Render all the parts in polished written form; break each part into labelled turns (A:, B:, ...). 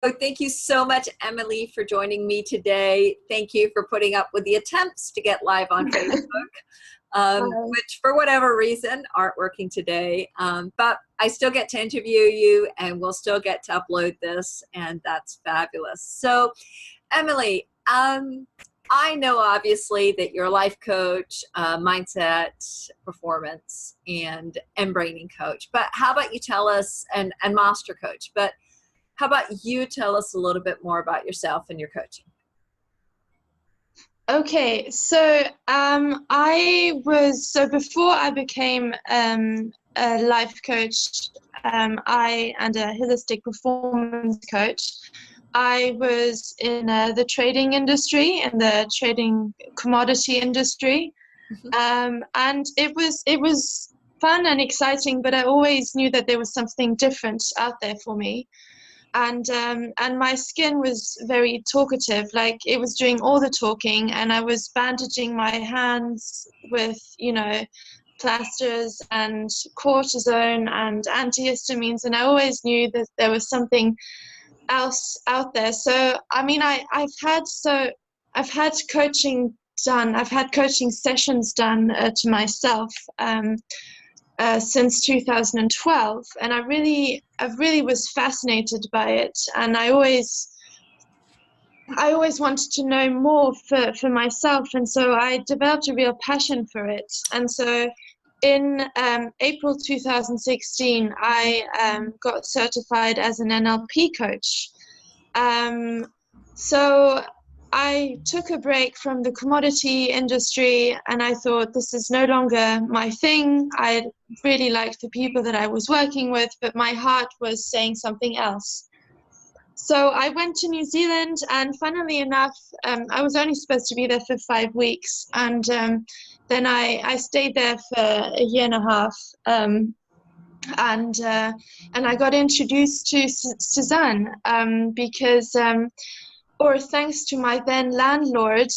A: thank you so much, Emily, for joining me today. Thank you for putting up with the attempts to get live on Facebook, which for whatever reason aren't working today. But I still get to interview you and we'll still get to upload this, and that's fabulous. So, Emily, I know obviously that you're a life coach, mindset, performance, and mBraining coach, but how about you tell us, and master coach, but how about you tell us a little bit more about yourself and your coaching?
B: Okay, so before I became a life coach, and a holistic performance coach, I was in the trading industry, in the trading commodity industry, and it was fun and exciting. But I always knew that there was something different out there for me. And my skin was very talkative, like it was doing all the talking, and I was bandaging my hands with, plasters and cortisone and antihistamines, and I always knew that there was something else out there. So I mean, I've had coaching done, I've had coaching sessions done to myself since 2012, and I really was fascinated by it, and I always wanted to know more for myself, and so I developed a real passion for it. And so in April 2016, I got certified as an NLP coach. So I took a break from the commodity industry, and I thought, this is no longer my thing. I really liked the people that I was working with, but my heart was saying something else. So I went to New Zealand, and funnily enough, I was only supposed to be there for 5 weeks, and then I stayed there for a year and a half, and I got introduced to Suzanne because or thanks to my then landlord,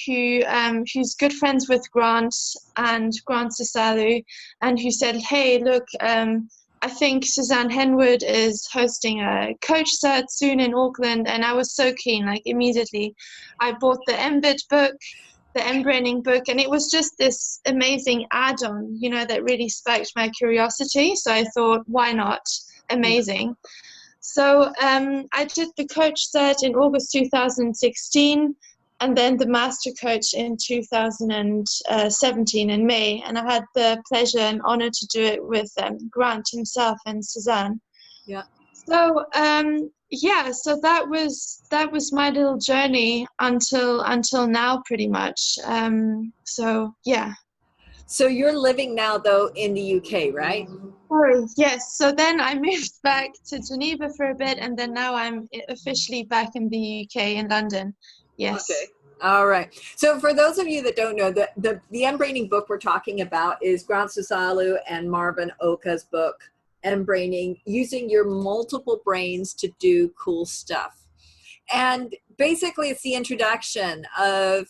B: who's good friends with Grant Sasalu, and who said, hey, look, I think Suzanne Henwood is hosting a coach cert soon in Auckland, and I was so keen, like immediately. I bought the mBIT book, the mBraining book, and it was just this amazing add-on, that really spiked my curiosity. So I thought, why not? Amazing. So I did the coach cert in August 2016, and then the master coach in 2017 in May. And I had the pleasure and honor to do it with Grant himself and Suzanne.
A: Yeah.
B: So so that was my little journey until now, pretty much. So yeah.
A: So you're living now, though, in the UK, right?
B: Sorry, yes. So then I moved back to Geneva for a bit, and then now I'm officially back in the UK, in London. Yes.
A: Okay. All right. So for those of you that don't know, the mBraining book we're talking about is Grant Sasalu and Marvin Oka's book, mBraining, using your multiple brains to do cool stuff. And basically it's the introduction of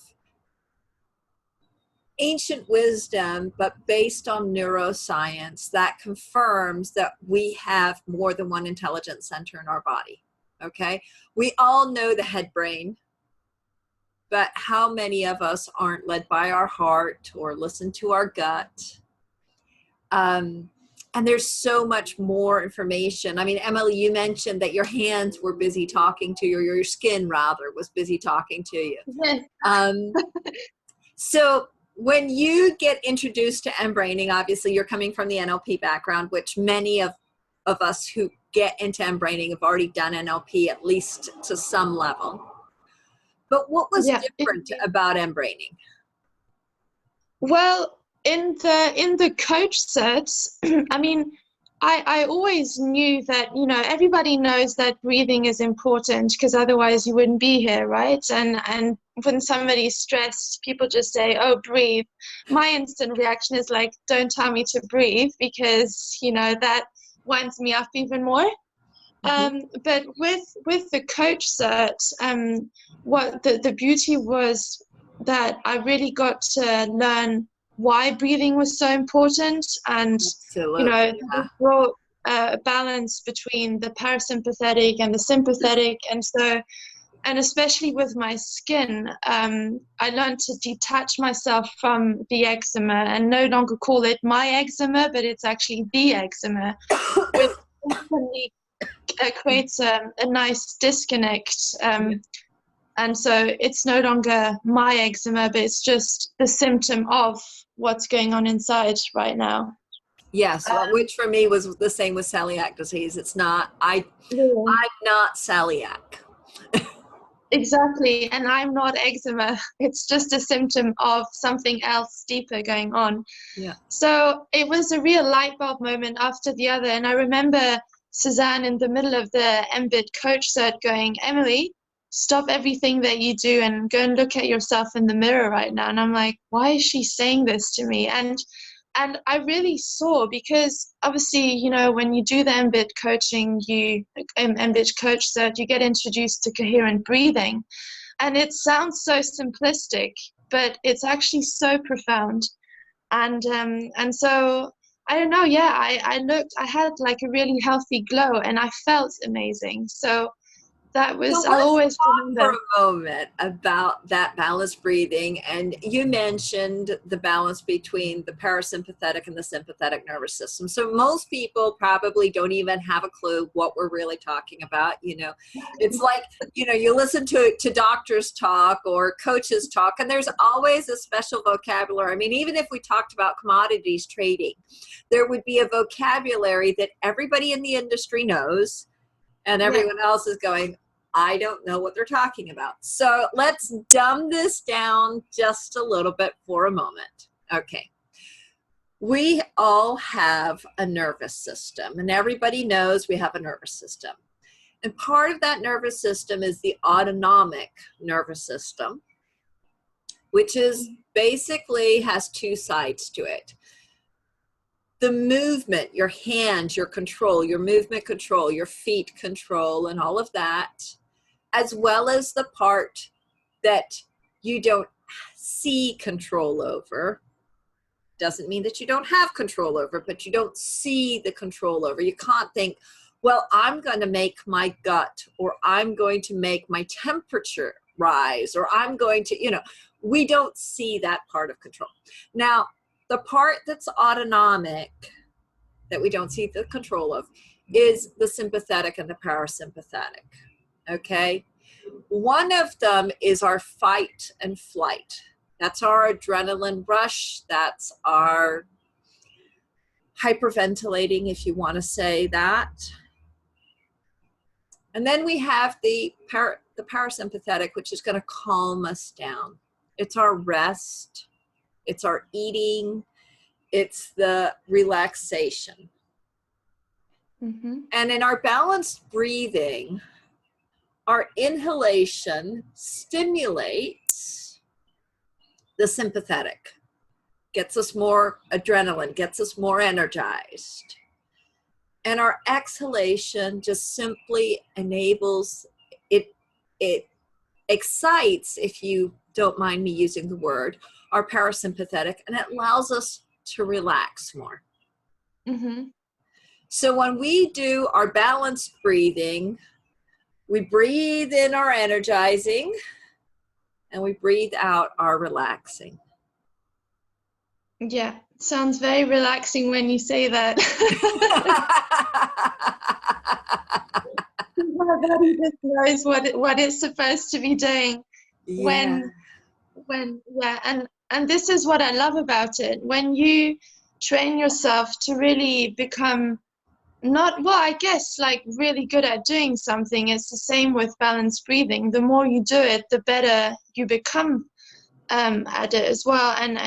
A: ancient wisdom, but based on neuroscience that confirms that we have more than one intelligence center in our body. Okay. We all know the head brain, but how many of us aren't led by our heart or listen to our gut? And there's so much more information. I mean, Emily, you mentioned that your hands were busy talking to you, or your skin rather was busy talking to you.
B: Yes.
A: So when you get introduced to mBraining, obviously you're coming from the NLP background, which many of us who get into mBraining have already done NLP, at least to some level. But what was different about mBraining?
B: Well, in the coach certs, I mean, I always knew that, everybody knows that breathing is important, because otherwise you wouldn't be here, right? And when somebody's stressed, people just say, oh, breathe. My instant reaction is like, don't tell me to breathe, because, that winds me up even more. But with the coach cert, what the beauty was that I really got to learn why breathing was so important, and
A: Absolutely.
B: It brought a balance between the parasympathetic and the sympathetic. And especially with my skin, I learned to detach myself from the eczema and no longer call it my eczema, but it's actually the eczema, which definitely creates a nice disconnect. And so it's no longer my eczema, but it's just the symptom of what's going on inside right now.
A: Yes, which for me was the same with celiac disease. It's not, I'm not celiac.
B: Exactly, and I'm not eczema. It's just a symptom of something else deeper going on.
A: Yeah.
B: So it was a real light bulb moment after the other. And I remember Suzanne in the middle of the mBIT coach cert going, Emilie, stop everything that you do and go and look at yourself in the mirror right now. And I'm like, why is she saying this to me? And I really saw, because obviously, you know, when you do the mBIT coaching, mBIT coach cert, you get introduced to coherent breathing. And it sounds so simplistic, but it's actually so profound. And so I don't know, yeah, I had like a really healthy glow and I felt amazing. So that was,
A: So
B: I'll always
A: let's talk
B: remember.
A: for a moment about that balanced breathing. And you mentioned the balance between the parasympathetic and the sympathetic nervous system. So most people probably don't even have a clue what we're really talking about. You know, it's like, you know, you listen to doctors talk or coaches talk, and there's always a special vocabulary. I mean, even if we talked about commodities trading, there would be a vocabulary that everybody in the industry knows. And everyone else is going, I don't know what they're talking about. So let's dumb this down just a little bit for a moment. Okay. We all have a nervous system, and everybody knows we have a nervous system. And part of that nervous system is the autonomic nervous system, which is basically has two sides to it. The movement, your hands, your control, your movement control, your feet control, and all of that, as well as the part that you don't see control over. Doesn't mean that you don't have control over, but you don't see the control over. You can't think, well, I'm going to make my gut, or I'm going to make my temperature rise, or I'm going to, you know, we don't see that part of control. Now, the part that's autonomic, that we don't see the control of, is the sympathetic and the parasympathetic, okay? One of them is our fight and flight. That's our adrenaline rush. That's our hyperventilating, if you want to say that. And then we have the parasympathetic, which is going to calm us down. It's our rest. It's our eating, it's the relaxation. Mm-hmm. And in our balanced breathing, our inhalation stimulates the sympathetic, gets us more adrenaline, gets us more energized. And our exhalation just simply enables, it excites, if you don't mind me using the word, our parasympathetic, and it allows us to relax more. Mm-hmm. So when we do our balanced breathing, we breathe in our energizing and we breathe out our relaxing.
B: Yeah, sounds very relaxing when you say that. My body just knows what it's supposed to be doing. Yeah. And this is what I love about it. When you train yourself to really become really good at doing something, it's the same with balanced breathing. The more you do it, the better you become at it as well. And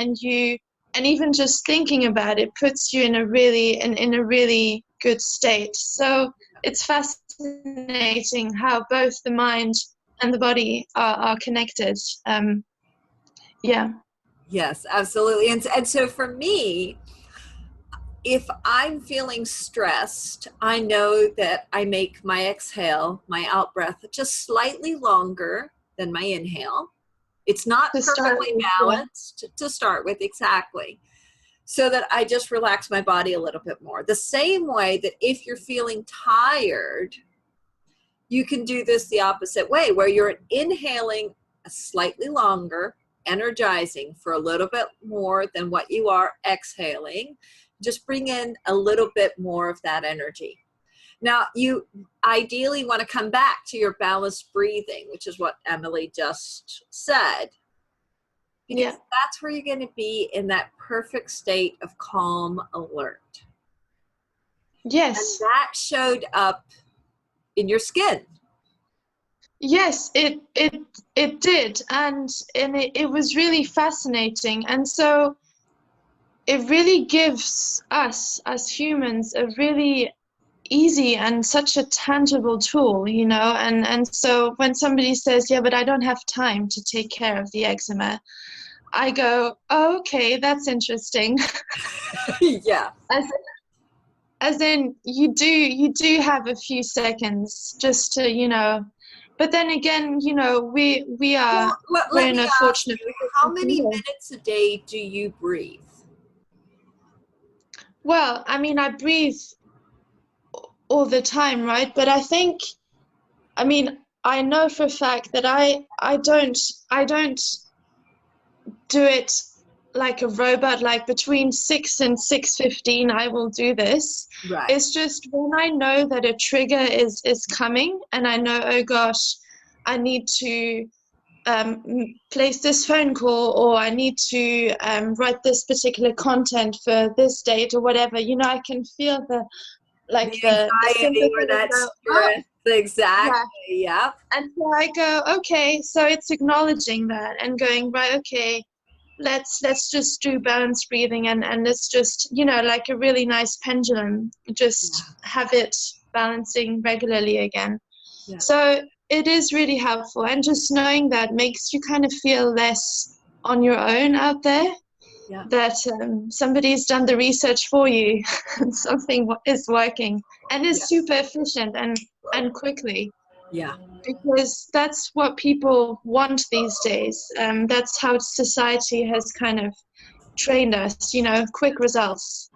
B: even just thinking about it puts you in a really good state. So it's fascinating how both the mind and the body are connected.
A: Yes, absolutely. And so for me, if I'm feeling stressed, I know that I make my exhale, my out breath, just slightly longer than my inhale. It's not perfectly balanced to start with, exactly. so that I just relax my body a little bit more. The same way that if you're feeling tired, you can do this the opposite way, where you're inhaling a slightly longer, energizing for a little bit more than what you are exhaling. Just bring in a little bit more of that energy. Now, you ideally want to come back to your balanced breathing, which is what Emilie just said. Because that's where you're going to be in that perfect state of calm alert.
B: Yes.
A: And that showed up in your skin.
B: Yes, it did. And it was really fascinating. And so it really gives us as humans a really easy and such a tangible tool, you know, and so when somebody says, yeah, but I don't have time to take care of the eczema, I go, oh, okay, that's interesting.
A: Yeah.
B: As in you do have a few seconds just to, you know, but then again, you know, we are
A: let
B: in
A: me
B: a
A: ask
B: fortunate
A: you, how many minutes a day do you breathe?
B: Well, I mean, I breathe all the time, right? But I mean, I know for a fact that I don't do it like a robot, like between 6 and 6:15 I will do this.
A: Right.
B: It's just when I know that a trigger is coming and I know, oh gosh, I need to place this phone call, or I need to write this particular content for this date or whatever, you know, I can feel the
A: anxiety or that stress. Exactly. Yeah.
B: And so I go, okay, so it's acknowledging that and going, right, okay, let's just do balanced breathing and let's just, you know, like a really nice pendulum, just have it balancing regularly again. Yeah. So it is really helpful, and just knowing that makes you kind of feel less on your own out there. Yeah. That somebody's done the research for you and something is working and is super efficient and quickly.
A: Yeah.
B: Because that's what people want these days. That's how society has kind of trained us, you know, quick results.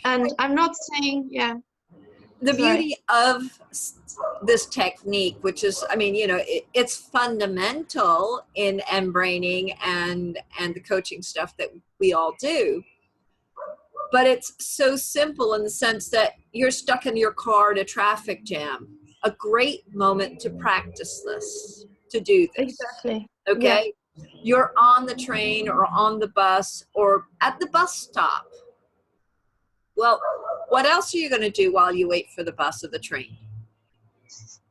B: And I'm not saying,
A: the beauty of this technique, which is, I mean, you know, it's fundamental in mBraining and the coaching stuff that we all do, but it's so simple in the sense that you're stuck in your car at a traffic jam. A great moment to practice this, to do this.
B: Exactly.
A: Okay? Yeah. You're on the train or on the bus or at the bus stop. Well, what else are you going to do while you wait for the bus or the train?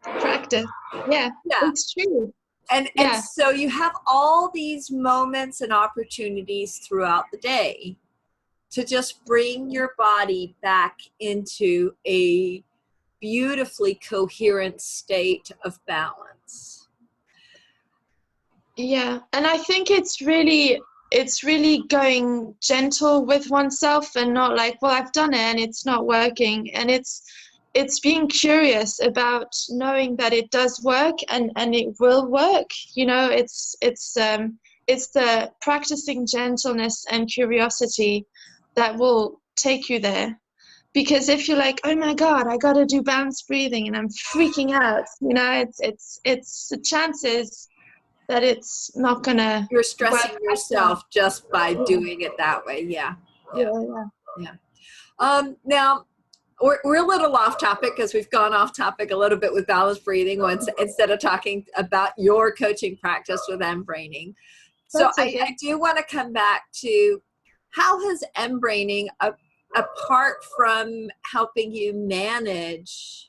B: Practice. Yeah. It's true.
A: And so you have all these moments and opportunities throughout the day to just bring your body back into a beautifully coherent state of balance.
B: Yeah, and I think it's really going gentle with oneself and not like, well, I've done it and it's not working, and it's being curious about knowing that it does work and it will work, you know. It's the practicing gentleness and curiosity that will take you there. Because if you're like, oh my God, I got to do balanced breathing and I'm freaking out, you know, it's the chances that it's not gonna.
A: You're stressing yourself just by doing it that way. Yeah. Now we're a little off topic because we've gone off topic a little bit with balanced breathing once instead of talking about your coaching practice with mBraining. So okay. I do want to come back to how has mBraining apart from helping you manage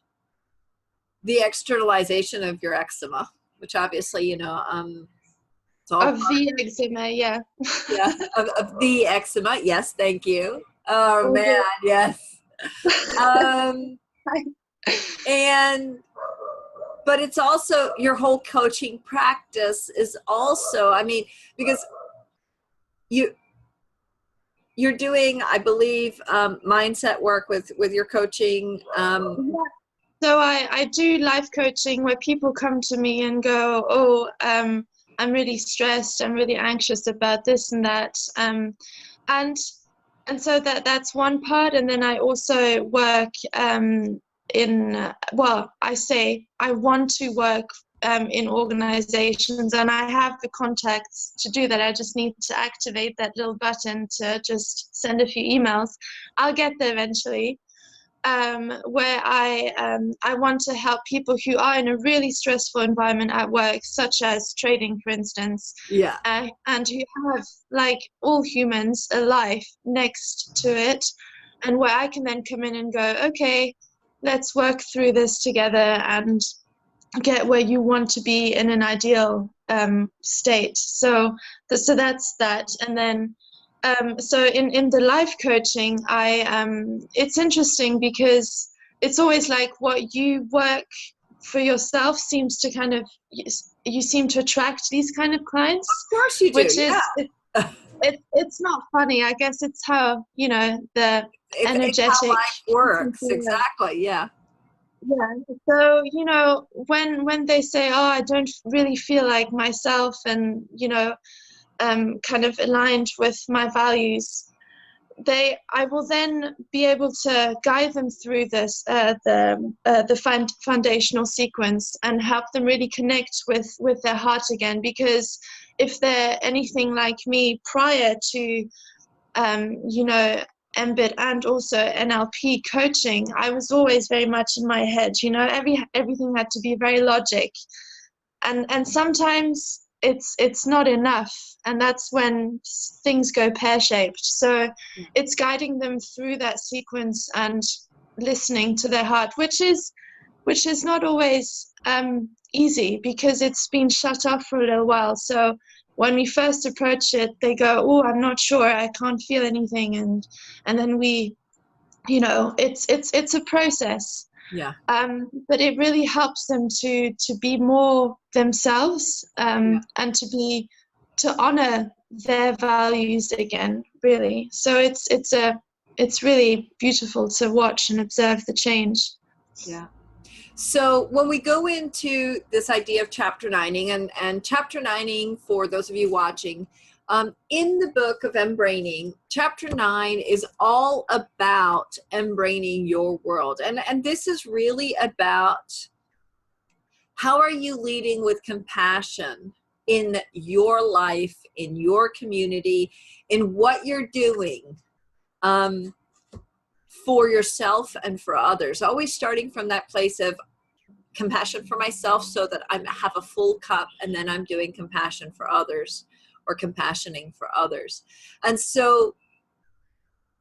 A: the externalization of your eczema, which obviously, you know, it's all
B: of the eczema,
A: of the eczema. Yes, thank you. Oh man, yes. But it's also your whole coaching practice is also, I mean, because you're doing, I believe, mindset work with your coaching.
B: So I do life coaching where people come to me and go, oh, I'm really stressed, I'm really anxious about this and that. And and so that's one part. And then I also work well, I want to work in organizations, and I have the contacts to do that. I just need to activate that little button to just send a few emails. I'll get there eventually. Where I want to help people who are in a really stressful environment at work, such as trading, for instance,
A: Yeah.
B: and who have, like all humans, a life next to it, and where I can then come in and go, okay, let's work through this together and get where you want to be in an ideal state. So that's that. And then so in the life coaching, it's interesting because it's always like what you work for yourself seems to kind of, you seem to attract these kind of clients.
A: Of course you do,
B: which is,
A: yeah.
B: It's not funny. I guess it's how, the energetic.
A: It's how life works, exactly, yeah.
B: Yeah. So, when they say, oh, I don't really feel like myself and, kind of aligned with my values, I will then be able to guide them through this, the foundational sequence, and help them really connect with their heart again. Because if they're anything like me prior to, mBIT and also NLP coaching, I was always very much in my head. Everything had to be very logic, and sometimes it's not enough, and that's when things go pear-shaped. So it's guiding them through that sequence and listening to their heart, which is not always easy, because it's been shut off for a little while. So when we first approach it, they go, oh, I'm not sure, I can't feel anything, and then we, it's a process.
A: Yeah.
B: But it really helps them to be more themselves, and to honor their values again, really. So it's really beautiful to watch and observe the change.
A: Yeah. So when we go into this idea of chapter 9ing, and chapter 9ing, for those of you watching, in the book of mBraining, chapter 9 is all about mBraining your world. And this is really about how are you leading with compassion in your life, in your community, in what you're doing for yourself and for others. Always starting from that place of compassion for myself so that I have a full cup, and then I'm doing compassion for others, or compassioning for others. And so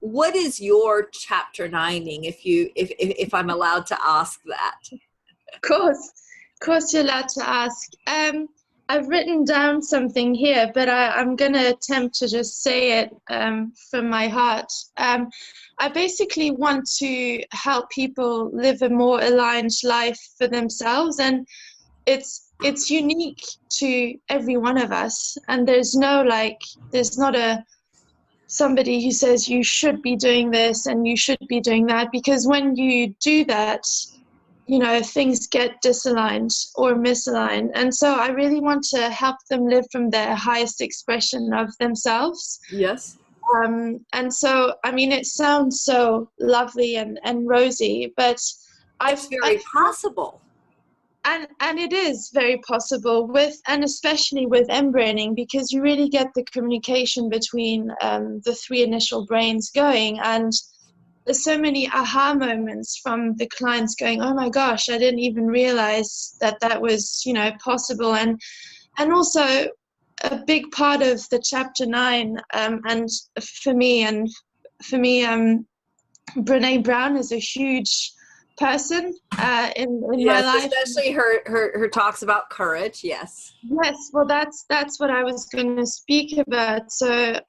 A: what is your chapter 9ing, if I'm allowed to ask that?
B: Of course you're allowed to ask. I've written down something here, but I'm going to attempt to just say it from my heart. I basically want to help people live a more aligned life for themselves, and it's unique to every one of us, and there's not somebody who says you should be doing this and you should be doing that, because when you do that, things get disaligned or misaligned. And so I really want to help them live from their highest expression of themselves.
A: Yes.
B: And so, I mean, it sounds so lovely and rosy, but
A: it's very possible.
B: And it is very possible and especially with mBraining, because you really get the communication between the three initial brains going, and there's so many aha moments from the clients going, oh my gosh, I didn't even realize that was, possible. And also a big part of the chapter 9, and for me, Brené Brown is a huge person in my life.
A: Especially her talks about courage. Yes.
B: Yes, well, that's what I was going to speak about. So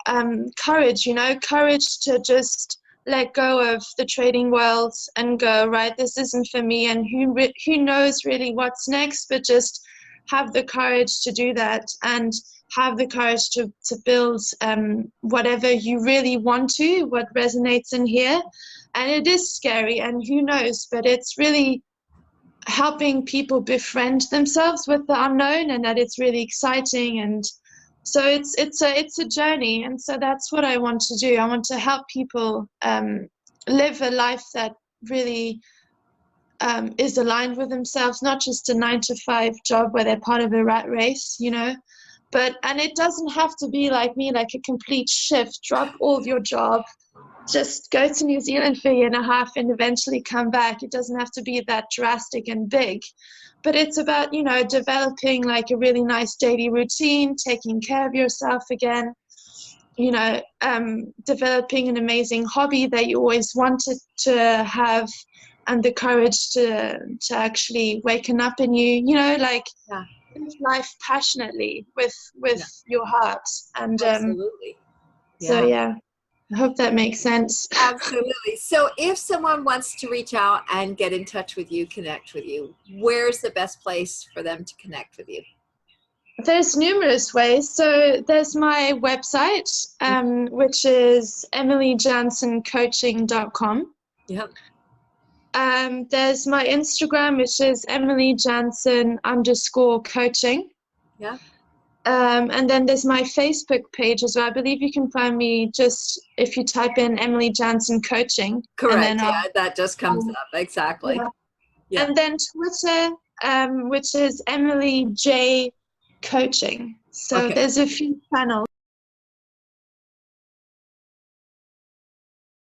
B: courage, courage to just let go of the trading world and go, right, this isn't for me, and who knows really what's next, but just have the courage to do that, and have the courage to build whatever you really want to, what resonates in here. And it is scary, and who knows, but it's really helping people befriend themselves with the unknown, and that it's really exciting, and So it's a journey, and so that's what I want to do. I want to help people live a life that really is aligned with themselves, not just a 9-to-5 job where they're part of a rat race, you know. And it doesn't have to be like me, like a complete shift, drop all your job, just go to New Zealand for a year and a half and eventually come back. It doesn't have to be that drastic and big, but it's about, you know, developing like a really nice daily routine, taking care of yourself again, you know, developing an amazing hobby that you always wanted to have, and the courage to actually waken up in you, you know, like live life passionately with your heart. And
A: absolutely.
B: So yeah, I hope that makes sense.
A: Absolutely. So if someone wants to reach out and get in touch with you, connect with you, where's the best place for them to connect with you?
B: There's numerous ways. So there's my website, which is EmilieJansonCoaching.com.
A: Yep.
B: There's my Instagram, which is EmilieJanson_coaching.
A: Yeah.
B: And then there's my Facebook page as well. I believe you can find me just if you type in Emilie Janson Coaching.
A: Correct.
B: And then
A: that just comes up. Exactly.
B: Yeah. And then Twitter, which is Emilie J Coaching. So there's a few channels.